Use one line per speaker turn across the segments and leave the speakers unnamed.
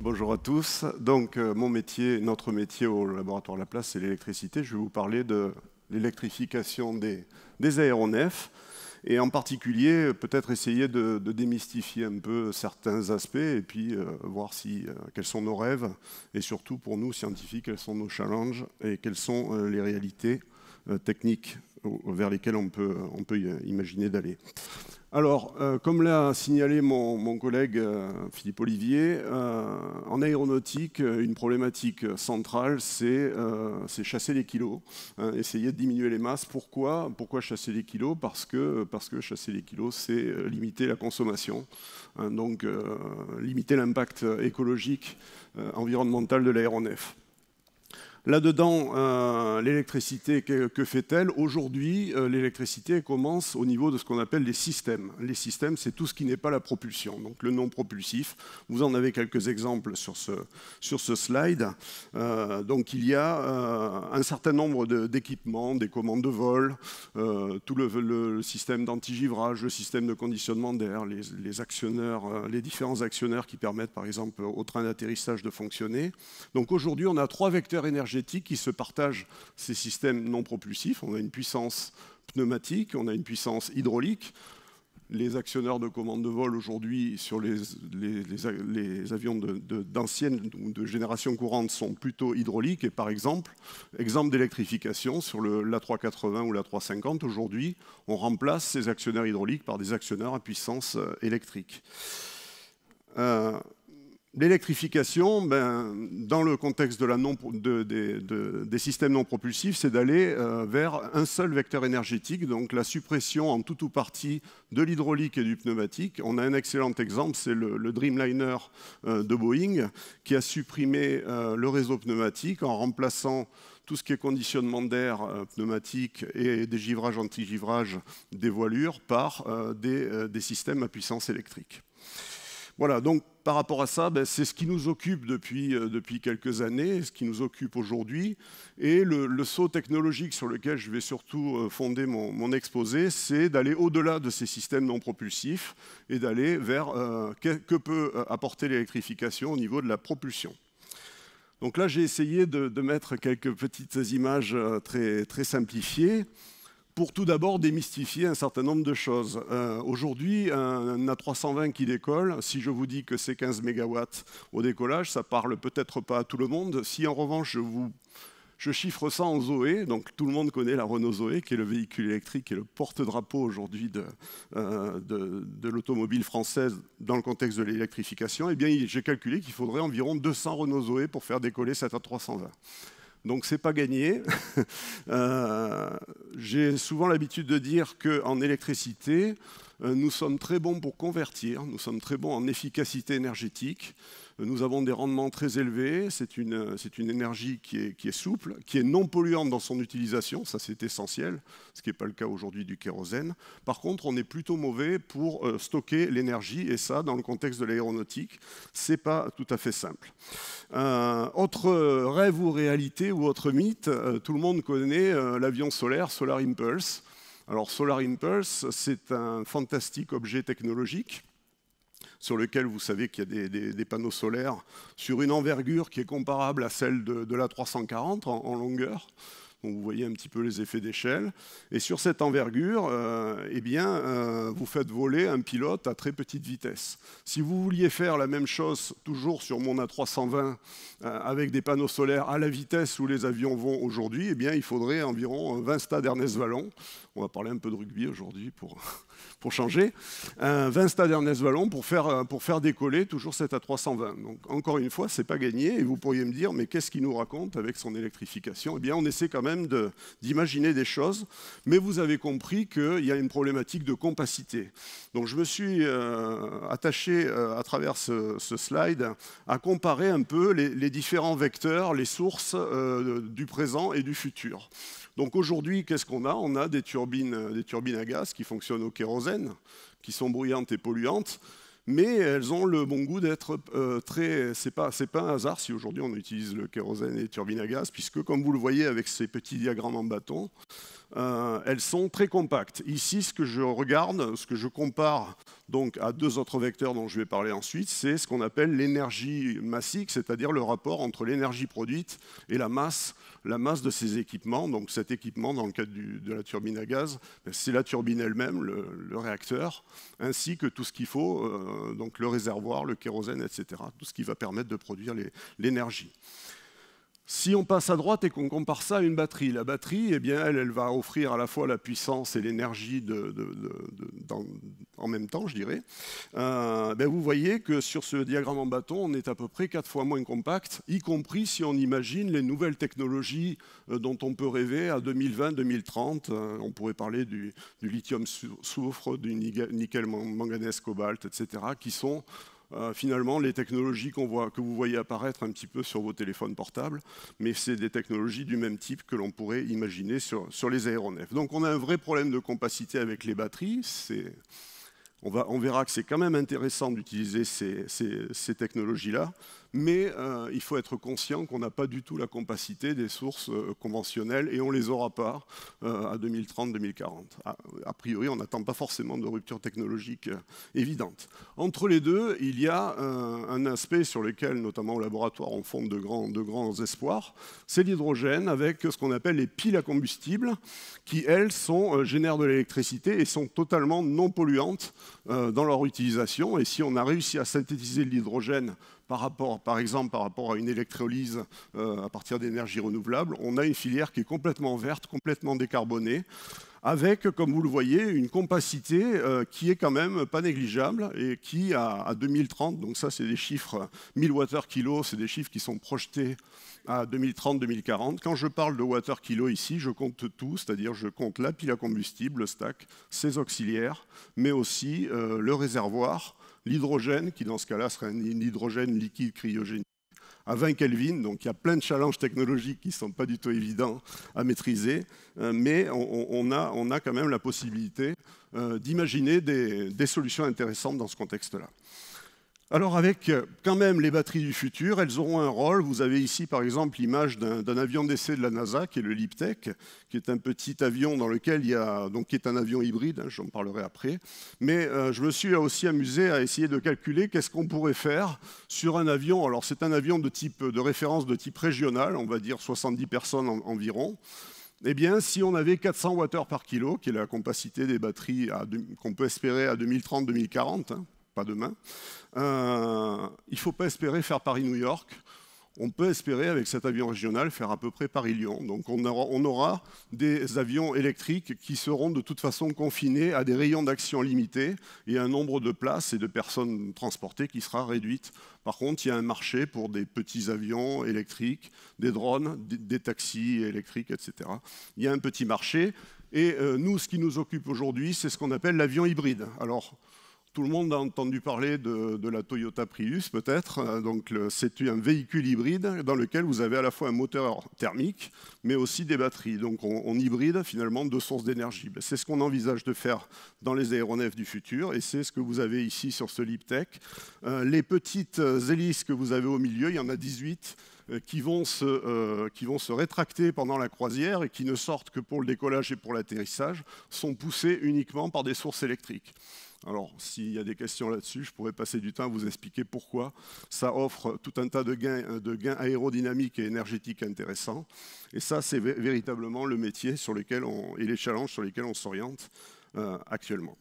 Bonjour à tous. Donc, notre métier au laboratoire Laplace, c'est l'électricité. Je vais vous parler de l'électrification des aéronefs et en particulier, peut-être essayer de démystifier un peu certains aspects et puis voir quels sont nos rêves et surtout pour nous, scientifiques, quels sont nos challenges et quelles sont les réalités techniques vers lesquelles on peut imaginer d'aller. Alors, comme l'a signalé mon collègue Philippe Olivier, en aéronautique, une problématique centrale, c'est chasser les kilos, hein, essayer de diminuer les masses. Pourquoi chasser les kilos? Parce que chasser les kilos, c'est limiter la consommation, hein, donc limiter l'impact écologique, environnemental de l'aéronef. Là-dedans, l'électricité, que fait-elle? Aujourd'hui, l'électricité commence au niveau de ce qu'on appelle les systèmes. Les systèmes, c'est tout ce qui n'est pas la propulsion, donc le non propulsif. Vous en avez quelques exemples sur ce slide. Donc il y a un certain nombre d'équipements, des commandes de vol, tout le système d'antigivrage, le système de conditionnement d'air, les actionneurs, les différents actionneurs qui permettent par exemple au train d'atterrissage de fonctionner. Donc aujourd'hui, on a 3 vecteurs énergétiques qui se partagent ces systèmes non propulsifs. On a une puissance pneumatique, on a une puissance hydraulique. Les actionneurs de commande de vol aujourd'hui sur les avions d'ancienne ou de génération courante sont plutôt hydrauliques. Et par exemple d'électrification sur l'A380 ou l'A350, aujourd'hui, on remplace ces actionneurs hydrauliques par des actionneurs à puissance électrique. L'électrification, dans le contexte des systèmes non propulsifs, c'est d'aller vers un seul vecteur énergétique, donc la suppression en tout ou partie de l'hydraulique et du pneumatique. On a un excellent exemple, c'est le Dreamliner de Boeing, qui a supprimé le réseau pneumatique en remplaçant tout ce qui est conditionnement d'air pneumatique et dégivrage, antigivrage des voilures par des systèmes à puissance électrique. Voilà, donc par rapport à ça, c'est ce qui nous occupe depuis quelques années, ce qui nous occupe aujourd'hui. Et le saut technologique sur lequel je vais surtout fonder mon exposé, c'est d'aller au-delà de ces systèmes non propulsifs et d'aller vers que peut apporter l'électrification au niveau de la propulsion. Donc là, j'ai essayé de mettre quelques petites images très simplifiées, pour tout d'abord démystifier un certain nombre de choses. Aujourd'hui, un A320 qui décolle, si je vous dis que c'est 15 MW au décollage, ça parle peut-être pas à tout le monde. Si en revanche, je chiffre ça en Zoé, donc tout le monde connaît la Renault Zoé, qui est le véhicule électrique et le porte-drapeau aujourd'hui de l'automobile française dans le contexte de l'électrification, eh bien j'ai calculé qu'il faudrait environ 200 Renault Zoé pour faire décoller cet A320. Donc c'est pas gagné. J'ai souvent l'habitude de dire qu'en électricité, nous sommes très bons pour convertir, nous sommes très bons en efficacité énergétique, nous avons des rendements très élevés, c'est une énergie qui est souple, qui est non polluante dans son utilisation, ça c'est essentiel, ce qui n'est pas le cas aujourd'hui du kérosène. Par contre, on est plutôt mauvais pour stocker l'énergie, et ça, dans le contexte de l'aéronautique, c'est pas tout à fait simple. Autre rêve ou réalité ou autre mythe, tout le monde connaît l'avion solaire, Solar Impulse. Alors Solar Impulse, c'est un fantastique objet technologique sur lequel vous savez qu'il y a des panneaux solaires sur une envergure qui est comparable à celle de l'A340 en longueur. Donc vous voyez un petit peu les effets d'échelle. Et sur cette envergure, vous faites voler un pilote à très petite vitesse. Si vous vouliez faire la même chose toujours sur mon A320 avec des panneaux solaires à la vitesse où les avions vont aujourd'hui, eh bien, il faudrait environ 20 stades Ernest Vallon. On va parler un peu de rugby aujourd'hui pour changer. 20 stades Ernest Vallon pour faire décoller toujours cet A320. Donc encore une fois, c'est pas gagné. Et vous pourriez me dire, mais qu'est-ce qu'il nous raconte avec son électrification? Eh bien, on essaie quand même d'imaginer des choses, mais vous avez compris qu'il y a une problématique de compacité. Donc je me suis attaché à travers ce slide à comparer un peu les différents vecteurs, les sources du présent et du futur. Donc aujourd'hui, qu'est-ce qu'on a? On a des turbines à gaz qui fonctionnent au kérosène, qui sont bruyantes et polluantes, mais elles ont le bon goût d'être c'est pas un hasard si aujourd'hui on utilise le kérosène et les turbines à gaz, puisque comme vous le voyez avec ces petits diagrammes en bâton, elles sont très compactes. Ici, ce que je regarde, ce que je compare donc à deux autres vecteurs dont je vais parler ensuite, c'est ce qu'on appelle l'énergie massique, c'est-à-dire le rapport entre l'énergie produite et la masse de ces équipements. Donc cet équipement, dans le cadre de la turbine à gaz, c'est la turbine elle-même, le réacteur, ainsi que tout ce qu'il faut, donc le réservoir, le kérosène, etc., tout ce qui va permettre de produire l'énergie. Si on passe à droite et qu'on compare ça à une batterie, la batterie, eh bien, elle va offrir à la fois la puissance et l'énergie en même temps, je dirais. Vous voyez que sur ce diagramme en bâton, on est à peu près 4 fois moins compact, y compris si on imagine les nouvelles technologies dont on peut rêver à 2020-2030. On pourrait parler du lithium-soufre, du nickel-manganèse-cobalt, etc., qui sont finalement les technologies que vous voyez apparaître un petit peu sur vos téléphones portables, mais c'est des technologies du même type que l'on pourrait imaginer sur les aéronefs. Donc on a un vrai problème de compacité avec les batteries. On verra que c'est quand même intéressant d'utiliser ces technologies-là, mais il faut être conscient qu'on n'a pas du tout la compacité des sources conventionnelles et on ne les aura pas à 2030-2040. A priori, on n'attend pas forcément de rupture technologique évidente. Entre les deux, il y a un aspect sur lequel, notamment au laboratoire, on fonde de grands espoirs, c'est l'hydrogène avec ce qu'on appelle les piles à combustible, qui, elles, génèrent de l'électricité et sont totalement non polluantes dans leur utilisation. Et si on a réussi à synthétiser de l'hydrogène par exemple par rapport à une électrolyse à partir d'énergie renouvelable, on a une filière qui est complètement verte, complètement décarbonée, avec, comme vous le voyez, une compacité qui est quand même pas négligeable et qui, à 2030, donc ça c'est des chiffres 1000 Wh/kg, c'est des chiffres qui sont projetés à 2030-2040. Quand je parle de Wh/kg ici, je compte tout, c'est-à-dire je compte la pile à combustible, le stack, ses auxiliaires, mais aussi le réservoir, l'hydrogène, qui dans ce cas-là serait un hydrogène liquide cryogénique à 20 Kelvin, donc il y a plein de challenges technologiques qui ne sont pas du tout évidents à maîtriser, mais on a quand même la possibilité d'imaginer des solutions intéressantes dans ce contexte-là. Alors avec quand même les batteries du futur, elles auront un rôle. Vous avez ici par exemple l'image d'un avion d'essai de la NASA qui est le LEAP-TEC, qui est un petit avion dans lequel il y a, donc qui est un avion hybride, j'en parlerai après. Mais je me suis aussi amusé à essayer de calculer qu'est-ce qu'on pourrait faire sur un avion. Alors c'est un avion de référence de type régional, on va dire 70 personnes environ. Eh bien, si on avait 400 Wh/kg, qui est la compacité des batteries qu'on peut espérer à 2030-2040, pas demain, il ne faut pas espérer faire Paris-New York. On peut espérer, avec cet avion régional, faire à peu près Paris-Lyon. Donc on aura des avions électriques qui seront de toute façon confinés à des rayons d'action limités et un nombre de places et de personnes transportées qui sera réduite. Par contre, il y a un marché pour des petits avions électriques, des drones, des taxis électriques, etc. Il y a un petit marché. Et nous, ce qui nous occupe aujourd'hui, c'est ce qu'on appelle l'avion hybride. Alors, tout le monde a entendu parler de la Toyota Prius, peut-être. Donc, c'est un véhicule hybride dans lequel vous avez à la fois un moteur thermique, mais aussi des batteries. Donc, on hybride finalement deux sources d'énergie. C'est ce qu'on envisage de faire dans les aéronefs du futur, et c'est ce que vous avez ici sur ce LEAP-TEC. Les petites hélices que vous avez au milieu, il y en a 18, qui vont se rétracter pendant la croisière et qui ne sortent que pour le décollage et pour l'atterrissage, sont poussées uniquement par des sources électriques. Alors, s'il y a des questions là-dessus, je pourrais passer du temps à vous expliquer pourquoi ça offre tout un tas de gains aérodynamiques et énergétiques intéressants. Et ça, c'est véritablement le métier et les challenges sur lesquels on s'oriente actuellement.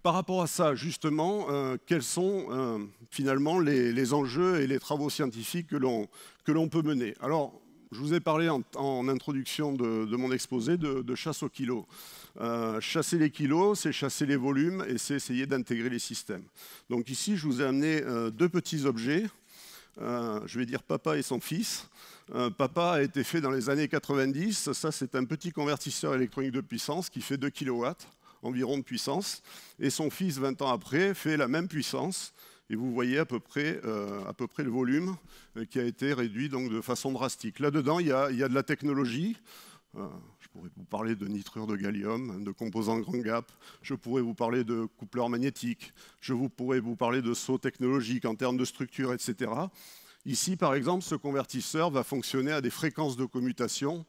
Par rapport à ça, justement, quels sont finalement les enjeux et les travaux scientifiques que l'on peut mener? Alors, je vous ai parlé en introduction de mon exposé de chasse au kilo. Chasser les kilos, c'est chasser les volumes et c'est essayer d'intégrer les systèmes. Donc ici, je vous ai amené deux petits objets. Je vais dire papa et son fils. Papa a été fait dans les années 90. Ça, c'est un petit convertisseur électronique de puissance qui fait 2 kW environ de puissance. Et son fils, 20 ans après, fait la même puissance. Et vous voyez à peu près le volume qui a été réduit donc, de façon drastique. Là-dedans, il y a de la technologie. Je pourrais vous parler de nitrure de gallium, de composants grand gap. Je pourrais vous parler de coupleurs magnétiques. Je pourrais vous parler de sauts technologiques en termes de structure, etc. Ici, par exemple, ce convertisseur va fonctionner à des fréquences de commutation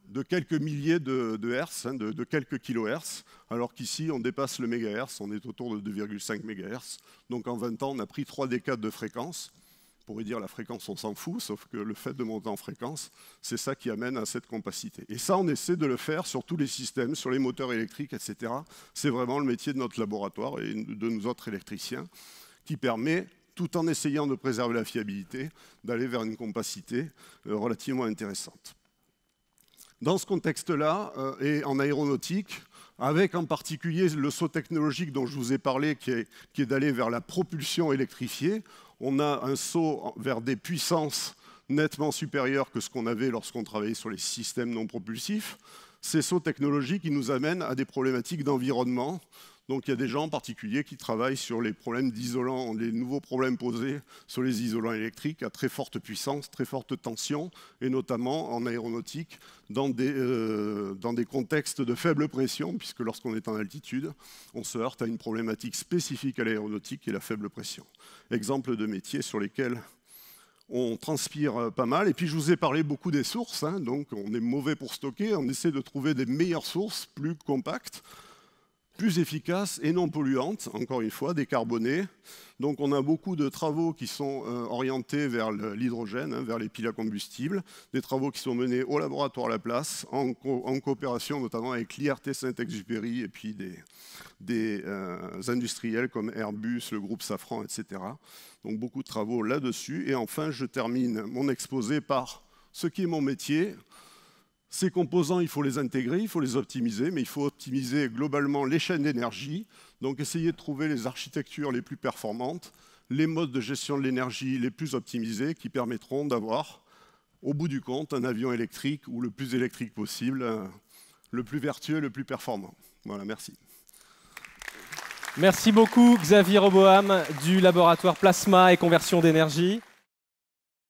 de quelques milliers de hertz, de quelques kilohertz, alors qu'ici, on dépasse le mégahertz, on est autour de 2,5 mégahertz. Donc en 20 ans, on a pris 3 décades de fréquence. On pourrait dire la fréquence, on s'en fout, sauf que le fait de monter en fréquence, c'est ça qui amène à cette compacité. Et ça, on essaie de le faire sur tous les systèmes, sur les moteurs électriques, etc. C'est vraiment le métier de notre laboratoire et de nous autres électriciens, qui permet, tout en essayant de préserver la fiabilité, d'aller vers une compacité relativement intéressante. Dans ce contexte-là, et en aéronautique, avec en particulier le saut technologique dont je vous ai parlé, qui est d'aller vers la propulsion électrifiée, on a un saut vers des puissances nettement supérieures que ce qu'on avait lorsqu'on travaillait sur les systèmes non propulsifs. Ces sauts technologiques qui nous amènent à des problématiques d'environnement. Donc il y a des gens en particulier qui travaillent sur les problèmes d'isolants, les nouveaux problèmes posés sur les isolants électriques à très forte puissance, très forte tension, et notamment en aéronautique, dans des contextes de faible pression, puisque lorsqu'on est en altitude, on se heurte à une problématique spécifique à l'aéronautique qui est la faible pression. Exemple de métiers sur lesquels on transpire pas mal. Et puis je vous ai parlé beaucoup des sources, hein, donc on est mauvais pour stocker, on essaie de trouver des meilleures sources, plus compactes, plus efficaces et non polluantes, encore une fois, décarbonées. Donc on a beaucoup de travaux qui sont orientés vers l'hydrogène, hein, vers les piles à combustible, des travaux qui sont menés au laboratoire Laplace, en coopération notamment avec l'IRT Saint-Exupéry et puis des industriels comme Airbus, le groupe Safran, etc. Donc beaucoup de travaux là-dessus. Et enfin, je termine mon exposé par ce qui est mon métier. Ces composants, il faut les intégrer, il faut les optimiser, mais il faut optimiser globalement les chaînes d'énergie, donc essayer de trouver les architectures les plus performantes, les modes de gestion de l'énergie les plus optimisés qui permettront d'avoir, au bout du compte, un avion électrique ou le plus électrique possible, le plus vertueux, le plus performant. Voilà, merci.
Merci beaucoup Xavier Roboham du laboratoire Plasma et Conversion d'énergie.